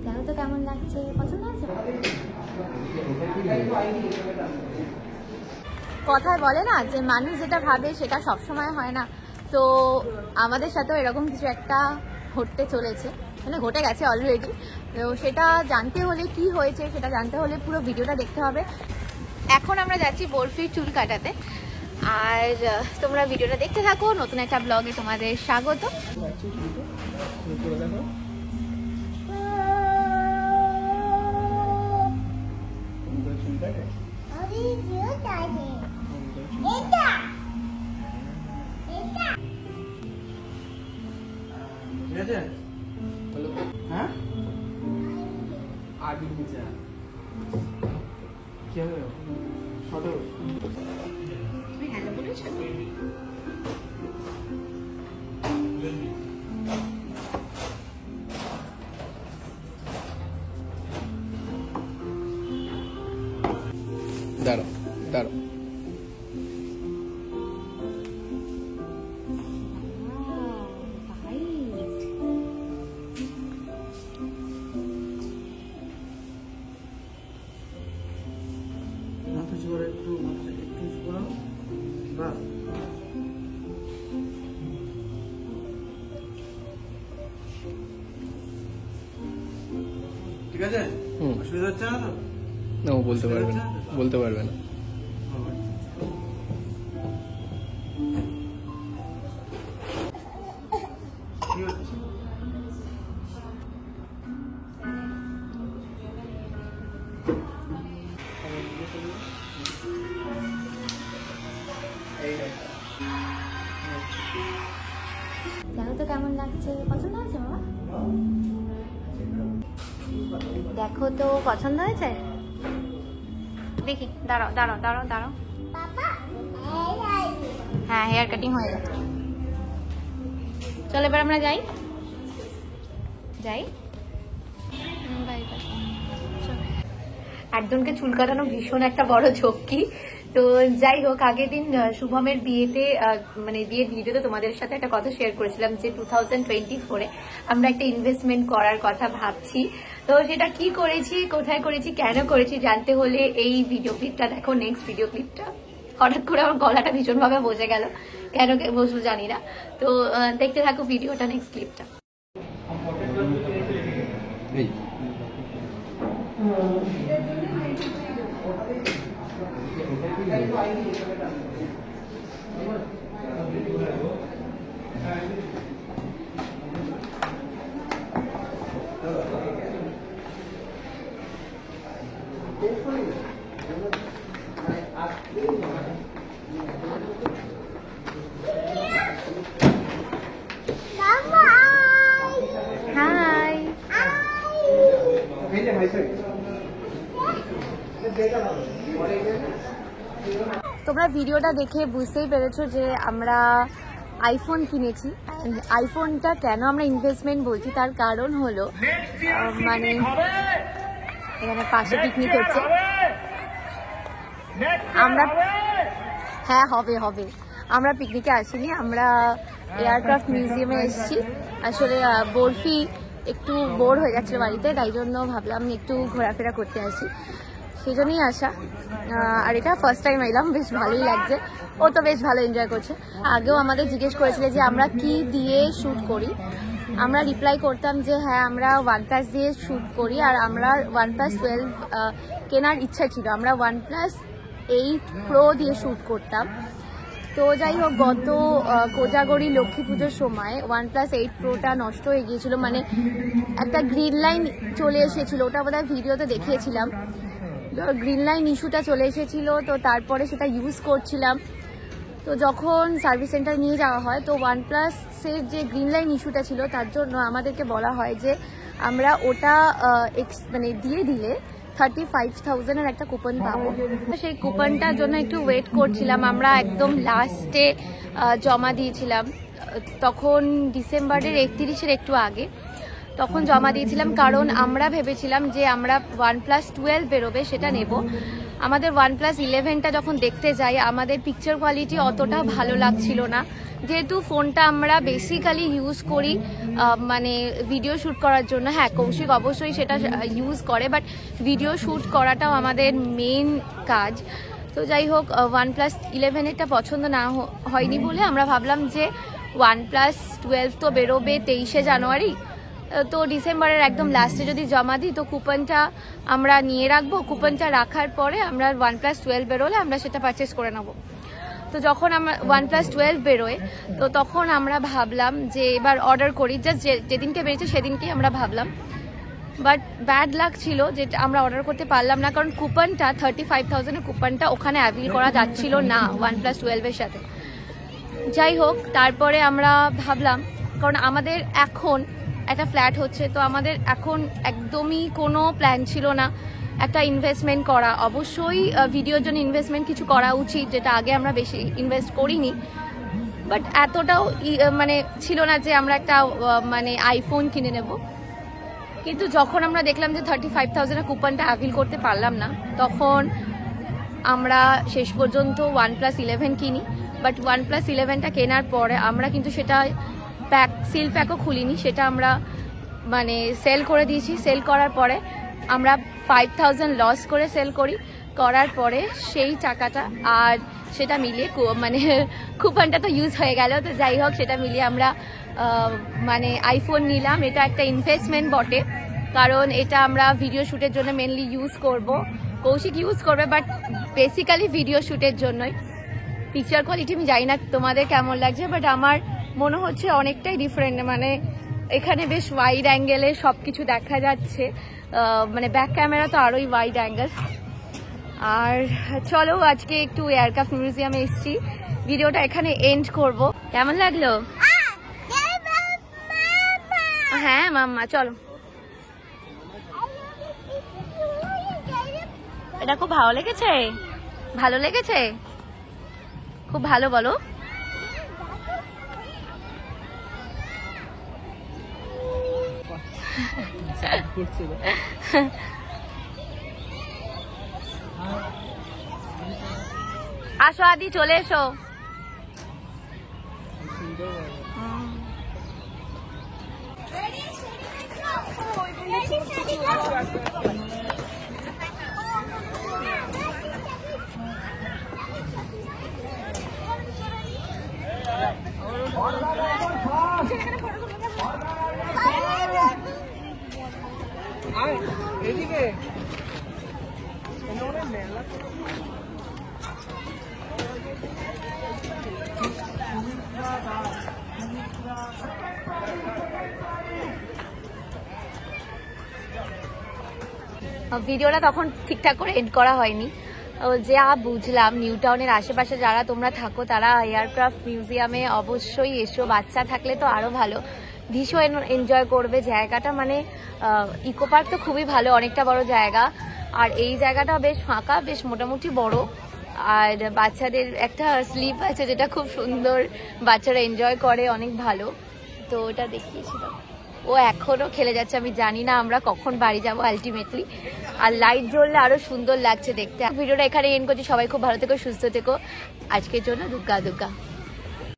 জানো তো কেমন লাগছে, পছন্দ হয়েছে? কথায় বলে না যে মানুষ যেটা ভাবে সেটা সবসময় হয় না, তো আমাদের সাথেও এরকম কিছু একটা ঘটতে চলেছে, মানে ঘটে গেছে অলরেডি। তো সেটা জানতে হলে কি হয়েছে সেটা জানতে হলে পুরো ভিডিওটা দেখতে হবে। এখন আমরা যাচ্ছি বরফির চুল কাটাতে, আর তোমরা ভিডিওটা দেখতে থাকো। নতুন একটা ব্লগে তোমাদের স্বাগত। দাঁড়াও দাঁড়াও, ঠিক আছে? অসুবিধা হচ্ছে না তো? না, ও বলতে পারবে না, বলতে পারবে না। কি হচ্ছে? জানো তো কেমন লাগছে, পছন্দ হয়েছে বাবা? দেখো তো পছন্দ হয়েছে? দেখি, দাঁড়াও দাঁড়াও দাঁড়াও দাঁড়াও। হ্যাঁ, হেয়ার কাটিং হয়ে গেছে। চলো এবার আমরা যাই যাই। Bye bye. একজনকে চুল কাটানো ভীষণ একটা বড় ঝক্কি। তো যাই হোক, আগের দিন শুভমের বিয়েতে, মানে বিয়ের ভিডিওতে তোমাদের সাথে একটা কথা শেয়ার করেছিলাম যে 2024-এ আমরা একটা ইনভেস্টমেন্ট করার কথা ভাবছি। তো সেটা কি করেছি, কোথায় করেছি, কেন করেছি জানতে হলে এই ভিডিও ক্লিপটা দেখো। নেক্সট ভিডিও ক্লিপটা হঠাৎ করে আমার গলাটা ভীষণভাবে বসে গেল, কেন বসলো জানি না। তো দেখতে থাকো ভিডিওটা, নেক্সট ক্লিপটা। হাই, তোমরা ভিডিওটা দেখে বুঝতেই পেরেছো যে আমরা আইফোন কিনেছি। আইফোনটা কেন আমরা ইনভেস্টমেন্ট বলছি তার কারণ হলো, মানে এখানে পাশে পিকনিক হচ্ছে, আমরা হ্যাঁ হবে হবে আমরা পিকনিকে আসিনি, আমরা এয়ারক্রাফট মিউজিয়ামে এসেছি। আসলে বরফি একটু বোর হয়ে গেছিল বাড়িতে, তাই জন্য ভাবলাম একটু ঘোরাফেরা করতে আসি, সেই জন্যই আসা। আর এটা ফার্স্ট টাইম এলাম, বেশ ভালোই লাগছে। ও তো বেশ ভালো এনজয় করছে। আগেও আমাদের জিজ্ঞেস করেছিল যে আমরা কি দিয়ে শ্যুট করি, আমরা রিপ্লাই করতাম যে হ্যাঁ আমরা OnePlus দিয়ে শ্যুট করি, আর আমরা OnePlus 12 কেনার ইচ্ছা ছিল, আমরা OnePlus 8 Pro দিয়ে শ্যুট করতাম। তো যাই হোক, গত কোজাগরি লক্ষ্মী পুজোর সময় OnePlus 8 Proটা নষ্ট হয়ে গিয়েছিল, মানে একটা গ্রিন লাইন চলে এসেছিল, ওটা বোধহয় ভিডিওতে দেখিয়েছিলাম। গ্রিন লাইন ইস্যুটা চলে এসেছিল, তো তারপরে সেটা ইউজ করছিলাম। তো যখন সার্ভিস সেন্টার নিয়ে যাওয়া হয়, তো OnePlus-এর যে গ্রিন লাইন ইস্যুটা ছিল তার জন্য আমাদেরকে বলা হয় যে আমরা ওটা মানে দিয়ে দিলে 35,000-এর একটা কুপন পাবো। সেই কুপনটার জন্য একটু ওয়েট করছিলাম, আমরা একদম লাস্টে জমা দিয়েছিলাম, তখন ডিসেম্বরের 31-এর একটু আগে তখন জমা দিয়েছিলাম, কারণ আমরা ভেবেছিলাম যে আমরা OnePlus 12 বেরোবে সেটা নেব। আমাদের OnePlus 11টা যখন দেখতে যাই আমাদের পিকচার কোয়ালিটি অতটা ভালো লাগছিল না, যেহেতু ফোনটা আমরা বেসিক্যালি ইউজ করি মানে ভিডিও শ্যুট করার জন্য, হ্যাঁ কৌশিক অবশ্যই সেটা ইউজ করে, বাট ভিডিও শ্যুট করাটাও আমাদের মেন কাজ। তো যাই হোক, OnePlus 11 পছন্দ না হয়নি বলে আমরা ভাবলাম যে OnePlus 12 তো বেরোবে 23শে জানুয়ারি, তো ডিসেম্বরের একদম লাস্টে যদি জমা দিই তো কুপনটা আমরা নিয়ে রাখবো। কুপনটা রাখার পরে আমরা OnePlus 12 বেরোলে আমরা সেটা পারচেস করে নেবো। তো যখন আমরা OnePlus 12 বেরোয় তো তখন আমরা ভাবলাম যে এবার অর্ডার করি, জাস্ট যেদিনকে বেরিয়েছে সেদিনকেই আমরা ভাবলাম, বাট ব্যাড লাক ছিল যেটা আমরা অর্ডার করতে পারলাম না, কারণ কুপনটা 35,000-এর কুপনটা ওখানে অ্যাভিল করা যাচ্ছিল না OnePlus 12-এর সাথে। যাই হোক, তারপরে আমরা ভাবলাম, কারণ আমাদের এখন একটা ফ্ল্যাট হচ্ছে, তো আমাদের এখন একদমই কোনো প্ল্যান ছিল না একটা ইনভেস্টমেন্ট করা। অবশ্যই ভিডিওর জন্য ইনভেস্টমেন্ট কিছু করা উচিত, যেটা আগে আমরা বেশি ইনভেস্ট করিনি, বাট এতটাও মানে ছিল না যে আমরা একটা মানে আইফোন কিনে নেব। কিন্তু যখন আমরা দেখলাম যে 35,000-এর কুপনটা অ্যাভিল করতে পারলাম না, তখন আমরা শেষ পর্যন্ত OnePlus 11 কিনি। বাট OnePlus 11টা কেনার পরে আমরা কিন্তু সেটা সিল প্যাকও খুলিনি, সেটা আমরা মানে সেল করে দিয়েছি। সেল করার পরে আমরা 5,000 লস করে সেল করার পরে সেই টাকাটা আর সেটা মিলিয়ে মানে কুপনটা তো ইউজ হয়ে গেল। তো যাই হোক, সেটা মিলিয়ে আমরা মানে আইফোন নিলাম। এটা একটা ইনভেস্টমেন্ট বটে, কারণ এটা আমরা ভিডিও শ্যুটের জন্য মেনলি ইউজ করব। কৌশিক ইউজ করবে, বাট বেসিক্যালি ভিডিও শ্যুটের জন্যই। পিকচার কোয়ালিটি আমি জানি না তোমাদের কেমন লাগছে, বাট আমার মনে হচ্ছে অনেকটাই ডিফারেন্ট। মানে এখানে বেশ ওয়াইড অ্যাঙ্গেলে সব কিছু দেখা যাচ্ছে, মানে ব্যাক ক্যামেরা তো আরোই ওয়াইড অ্যাঙ্গেল। আর চলো, আজকে একটু এয়ারক্রাফট মিউজিয়ামে এসেছি, ভিডিওটা এখানে এন্ড করব। কেমন লাগলো? হ্যাঁ মাম্মা, চলো। এটা খুব ভালো লেগেছে? ভালো লেগেছে? খুব ভালো বলো। আসো আদি, চলে এসো। এদিকে ভিডিওটা তখন ঠিকঠাক করে এন্ড করা হয়নি। যা বুঝলাম, নিউ টাউনের আশেপাশে যারা তোমরা থাকো তারা এয়ারক্রাফট মিউজিয়ামে অবশ্যই এসো। বাচ্চা থাকলে তো আরো ভালো, ভীষণ এনজয় করবে জায়গাটা। মানে ইকো পার্ক তো খুবই ভালো, অনেকটা বড় জায়গা, আর এই জায়গাটা বেশ ফাঁকা, বেশ মোটামুটি বড়। আর বাচ্চাদের একটা স্লিপ আছে যেটা খুব সুন্দর, বাচ্চারা এনজয় করে, অনেক ভালো। তো ওটা দেখিয়েছিলাম, ও এখনো খেলে যাচ্ছে। আমি জানি না আমরা কখন বাড়ি যাবো আলটিমেটলি। আর লাইট জ্বললে আরো সুন্দর লাগছে দেখতে। ভিডিওটা এখানে এন্ড করছি। সবাই খুব ভালো থেকো, সুস্থ থেকো। আজকের জন্য দুগ্গা দুগ্গা।